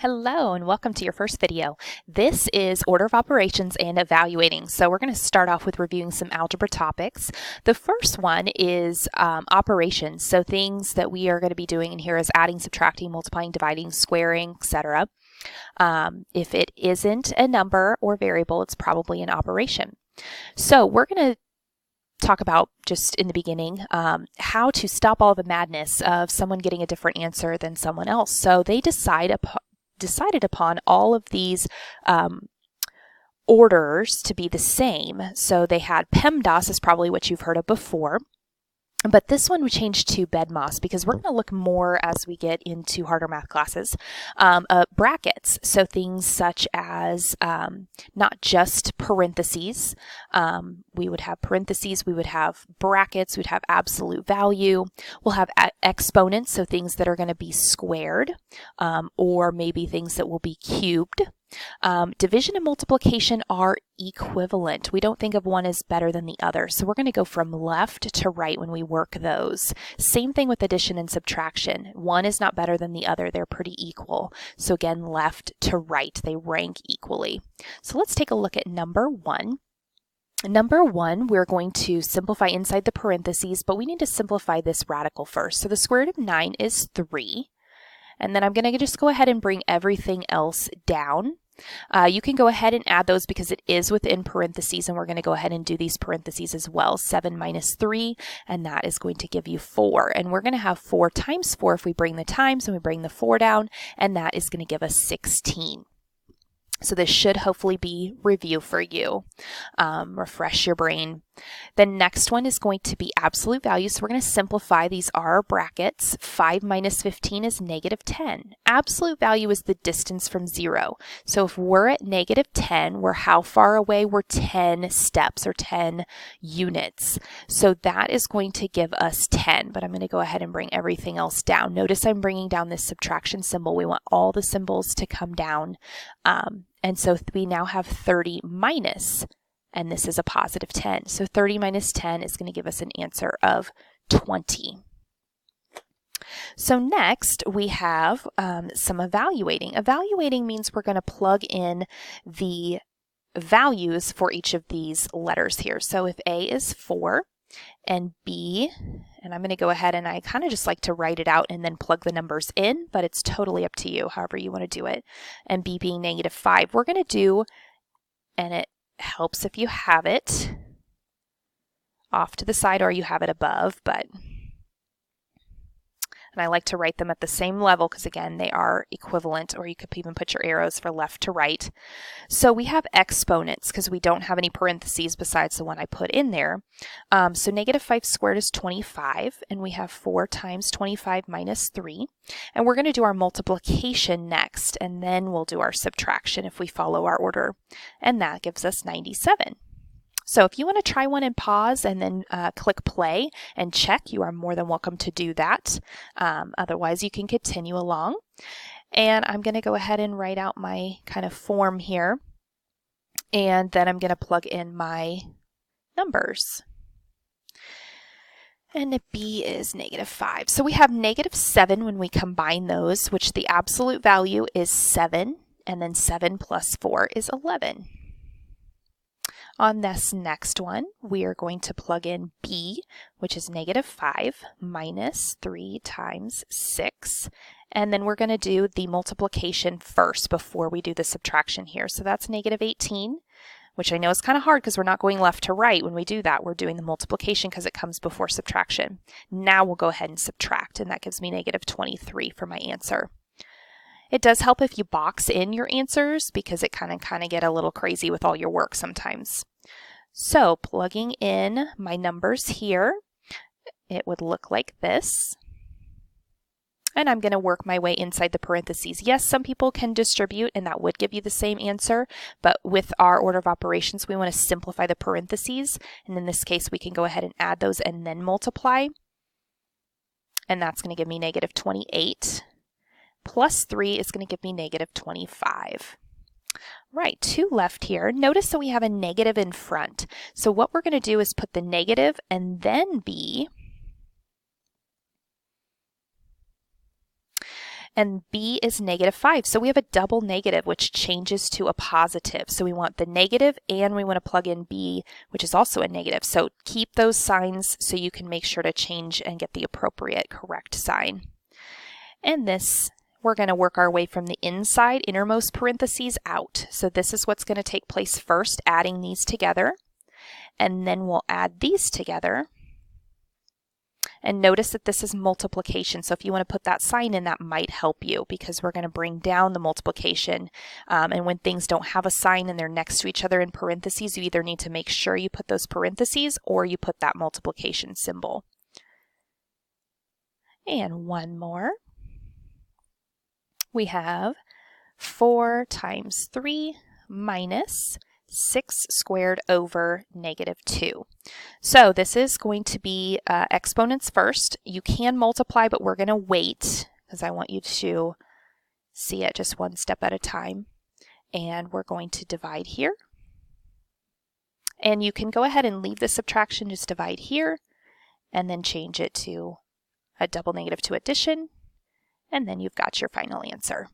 Hello and welcome to your first video. This is order of operations and evaluating. So we're going to start off with reviewing some algebra topics. The first one is operations. So things that we are going to be doing in here is adding, subtracting, multiplying, dividing, squaring, etc. If it isn't a number or variable, it's probably an operation. So we're going to talk about just in the beginning how to stop all the madness of someone getting a different answer than someone else. So they decided upon all of these orders to be the same. So they had PEMDAS is probably what you've heard of before. But this one we changed to BEDMAS because we're going to look more as we get into harder math classes. Brackets, so things such as not just parentheses. We would have parentheses, we would have brackets, we'd have absolute value. We'll have exponents, so things that are going to be squared, or maybe things that will be cubed. Division and multiplication are equivalent. We don't think of one as better than the other. So we're going to go from left to right when we work those. Same thing with addition and subtraction. One is not better than the other. They're pretty equal. So again, left to right, they rank equally. So let's take a look at number one. Number one, we're going to simplify inside the parentheses, but we need to simplify this radical first. So the square root of 9 is 3. And then I'm going to just go ahead and bring everything else down. You can go ahead and add those because it is within parentheses, and we're going to go ahead and do these parentheses as well. 7 minus 3, and that is going to give you 4. And we're going to have 4 times 4 if we bring the times and we bring the 4 down, and that is going to give us 16. So this should hopefully be review for you, refresh your brain. The next one is going to be absolute value. So we're going to simplify. These are brackets. 5 minus 15 is negative 10. Absolute value is the distance from 0. So if we're at negative 10, we're how far away? We're 10 steps or 10 units. So that is going to give us 10, but I'm going to go ahead and bring everything else down. Notice I'm bringing down this subtraction symbol. We want all the symbols to come down. And so we now have 30 minus, and this is a positive 10. So 30 minus 10 is going to give us an answer of 20. So next we have some evaluating. Evaluating means we're going to plug in the values for each of these letters here. So if A is 4 and B, and I'm going to go ahead and I kind of just like to write it out and then plug the numbers in, but it's totally up to you, however you want to do it. And B being negative 5, we're going to do, and it helps if you have it off to the side or you have it above, and I like to write them at the same level because again they are equivalent, or you could even put your arrows for left to right. So we have exponents because we don't have any parentheses besides the one I put in there. So negative 5 squared is 25, and we have 4 times 25 minus 3. And we're going to do our multiplication next, and then we'll do our subtraction if we follow our order. And that gives us 97. So if you want to try one and pause and then click play and check, you are more than welcome to do that. Otherwise, you can continue along. And I'm going to go ahead and write out my kind of form here. And then I'm going to plug in my numbers. And B is negative 5. So we have negative 7 when we combine those, which the absolute value is 7. And then 7 plus 4 is 11. On this next one, we are going to plug in B, which is negative 5 minus 3 times 6. And then we're going to do the multiplication first before we do the subtraction here. So that's negative 18, which I know is kind of hard because we're not going left to right when we do that. We're doing the multiplication because it comes before subtraction. Now we'll go ahead and subtract, and that gives me negative 23 for my answer. It does help if you box in your answers because it kind of get a little crazy with all your work sometimes. So plugging in my numbers here, it would look like this. And I'm going to work my way inside the parentheses. Yes, some people can distribute and that would give you the same answer, but with our order of operations, we want to simplify the parentheses. And in this case, we can go ahead and add those and then multiply. And that's going to give me negative 28. Plus 3 is going to give me negative 25. Right, 2 left here. Notice that we have a negative in front. So what we're going to do is put the negative and then B. and b is -5. So we have a double negative, which changes to a positive. So we want the negative, and we want to plug in b, which is also a negative. So keep those signs so you can make sure to change and get the appropriate correct sign. And this, we're going to work our way from the inside innermost parentheses out. So this is what's going to take place first, adding these together. And then we'll add these together. And notice that this is multiplication. So if you want to put that sign in, that might help you, because we're going to bring down the multiplication. And when things don't have a sign and they're next to each other in parentheses, you either need to make sure you put those parentheses or you put that multiplication symbol. And one more. We have 4 times 3 minus 6 squared over -2. So this is going to be exponents first. You can multiply, but we're going to wait because I want you to see it just one step at a time. And we're going to divide here. And you can go ahead and leave the subtraction, just divide here, and then change it to a double -2 addition. And then you've got your final answer.